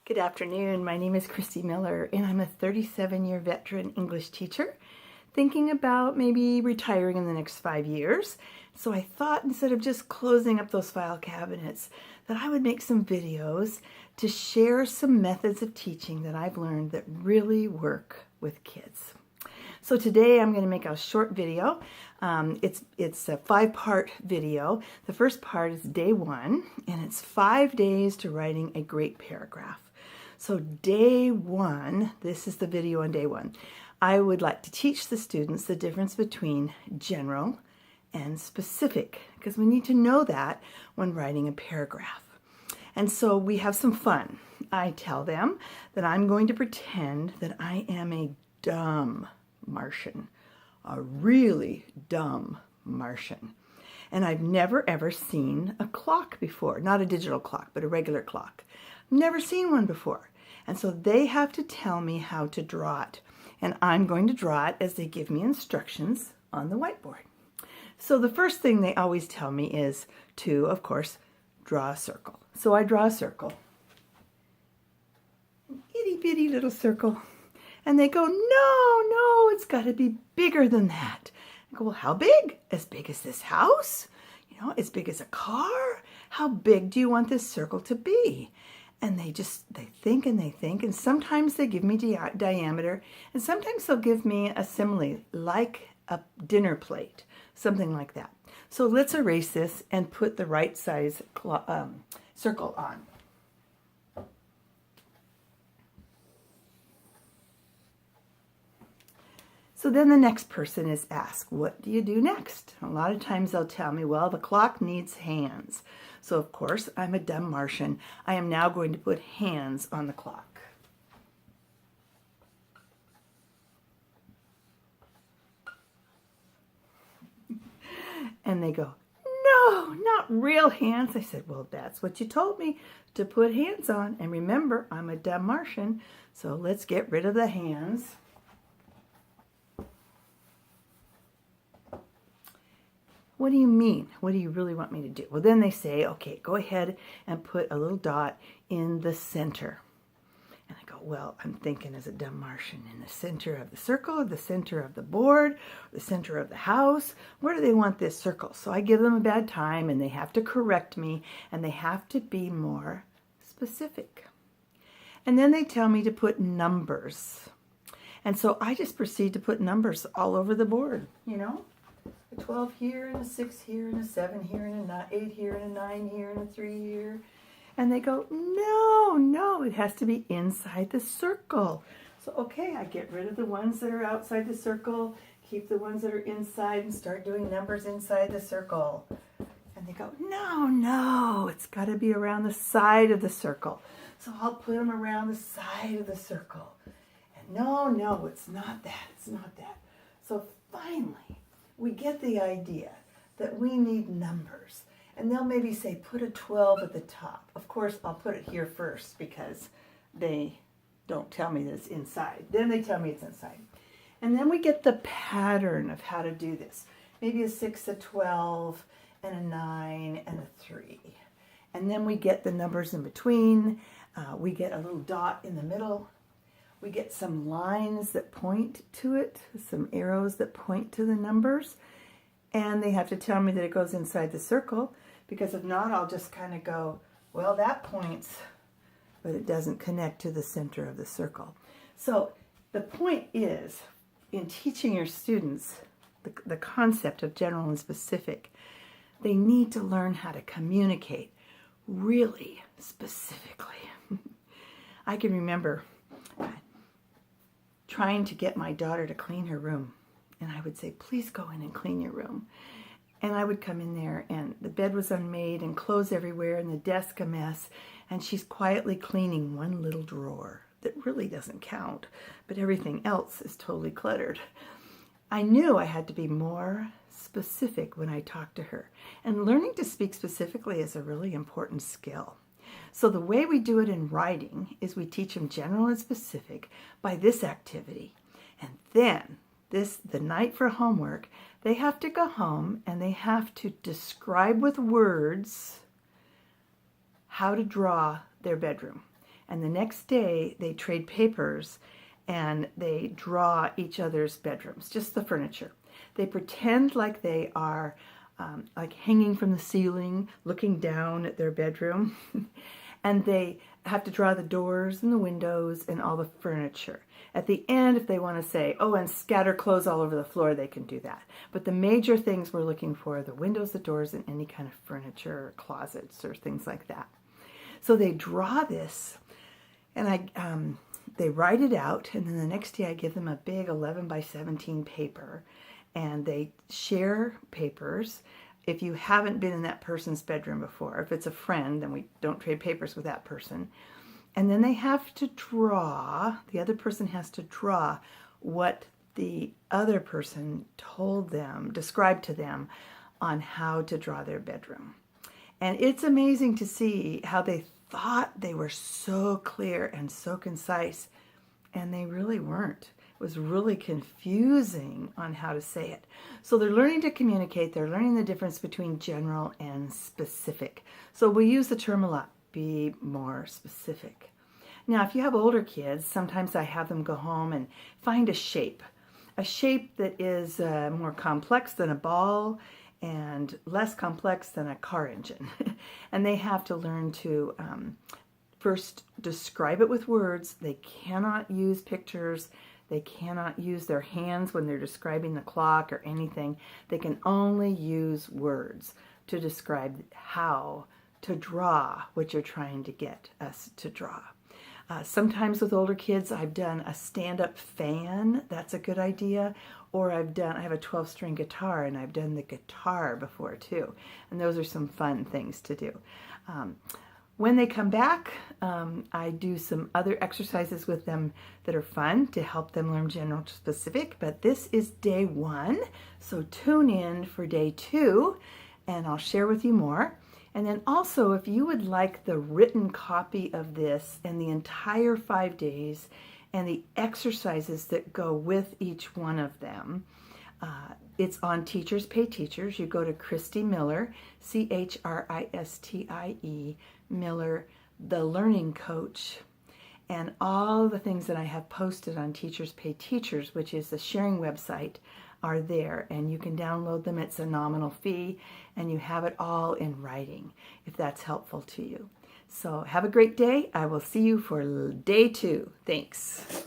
Good afternoon. My name is Christy Miller, and I'm a 37-year veteran English teacher thinking about maybe retiring in the next 5 years. So I thought instead of just closing up those file cabinets that I would make some videos to share some methods of teaching that I've learned that really work with kids. So today I'm going to make a short video. It's a 5-part video. The first part is day 1, and it's 5 days to writing a great paragraph. So day 1, this is the video on day 1. I would like to teach the students the difference between general and specific, because we need to know that when writing a paragraph. And so we have some fun. I tell them that I'm going to pretend that I am a dumb Martian, a really dumb Martian. And I've never ever seen a clock before, not a digital clock, but a regular clock. Never seen one before. And so they have to tell me how to draw it. And I'm going to draw it as they give me instructions on the whiteboard. So the first thing they always tell me is to, of course, draw a circle. So I draw a circle. An itty bitty little circle. And they go, no, it's got to be bigger than that. I go, well, how big? As big as this house? You know, as big as a car? How big do you want this circle to be? And they think and they think, and sometimes they give me diameter, and sometimes they'll give me a simile, like a dinner plate, something like that. So let's erase this and put the right size circle on. So then the next person is asked, what do you do next? A lot of times they'll tell me, well, the clock needs hands. So of course, I'm a dumb Martian. I am now going to put hands on the clock. And they go, no, not real hands. I said, well, that's what you told me to put hands on. And remember, I'm a dumb Martian, so let's get rid of the hands. What do you mean? What do you really want me to do? Well, then they say, okay, go ahead and put a little dot in the center. And I go, well, I'm thinking as a dumb Martian, in the center of the circle, the center of the board, the center of the house. Where do they want this circle? So I give them a bad time, and they have to correct me, and they have to be more specific. And then they tell me to put numbers. And so I just proceed to put numbers all over the board, you know? A 12 here, and a 6 here, and a 7 here, and a 8 here, and a 9 here, and a 3 here. And they go, no, it has to be inside the circle. So, okay, I get rid of the ones that are outside the circle, keep the ones that are inside, and start doing numbers inside the circle. And they go, no, it's got to be around the side of the circle. So I'll put them around the side of the circle. And no, it's not that. So finally, we get the idea that we need numbers. And they'll maybe say, put a 12 at the top. Of course, I'll put it here first because they don't tell me that it's inside. Then they tell me it's inside. And then we get the pattern of how to do this. Maybe a 6, a 12, and a 9, and a 3. And then we get the numbers in between. We get a little dot in the middle. We get some lines that point to it, some arrows that point to the numbers. And they have to tell me that it goes inside the circle, because if not, I'll just kind of go, well, that points, but it doesn't connect to the center of the circle. So the point is, in teaching your students the concept of general and specific, they need to learn how to communicate really specifically. I can remember trying to get my daughter to clean her room. And I would say, please go in and clean your room. And I would come in there, and the bed was unmade and clothes everywhere and the desk a mess. And she's quietly cleaning one little drawer that really doesn't count, but everything else is totally cluttered. I knew I had to be more specific when I talked to her. And learning to speak specifically is a really important skill. So the way we do it in writing is we teach them general and specific by this activity. And then the night for homework, they have to go home and they have to describe with words how to draw their bedroom. And the next day they trade papers and they draw each other's bedrooms, just the furniture. They pretend like they are like hanging from the ceiling, looking down at their bedroom. And they have to draw the doors and the windows and all the furniture. At the end, if they want to say, oh, and scatter clothes all over the floor, they can do that. But the major things we're looking for are the windows, the doors, and any kind of furniture or closets or things like that. So they draw this, and they write it out, and then the next day I give them a big 11 by 17 paper, and they share papers. If you haven't been in that person's bedroom before, if it's a friend, then we don't trade papers with that person. And then they have to draw, the other person has to draw what the other person told them, described to them on how to draw their bedroom. And it's amazing to see how they thought they were so clear and so concise, and they really weren't. It was really confusing on how to say it. So they're learning to communicate. They're learning the difference between general and specific. So we use the term a lot, be more specific. Now, if you have older kids, sometimes I have them go home and find a shape that is more complex than a ball and less complex than a car engine. And they have to learn to first describe it with words. They cannot use pictures. They cannot use their hands when they're describing the clock or anything. They can only use words to describe how to draw what you're trying to get us to draw. Sometimes with older kids, I've done a stand-up fan. That's a good idea. Or I have a 12-string guitar, and I've done the guitar before too. And those are some fun things to do. When they come back, I do some other exercises with them that are fun to help them learn general to specific. But this is day 1, so tune in for day 2, and I'll share with you more. And then also, if you would like the written copy of this and the entire 5 days and the exercises that go with each one of them, it's on Teachers Pay Teachers. You go to Christie Miller, Christie Miller, the Learning Coach, and all the things that I have posted on Teachers Pay Teachers, which is the sharing website, are there, and you can download them. It's a nominal fee, and you have it all in writing, if that's helpful to you. So have a great day. I will see you for day 2. Thanks.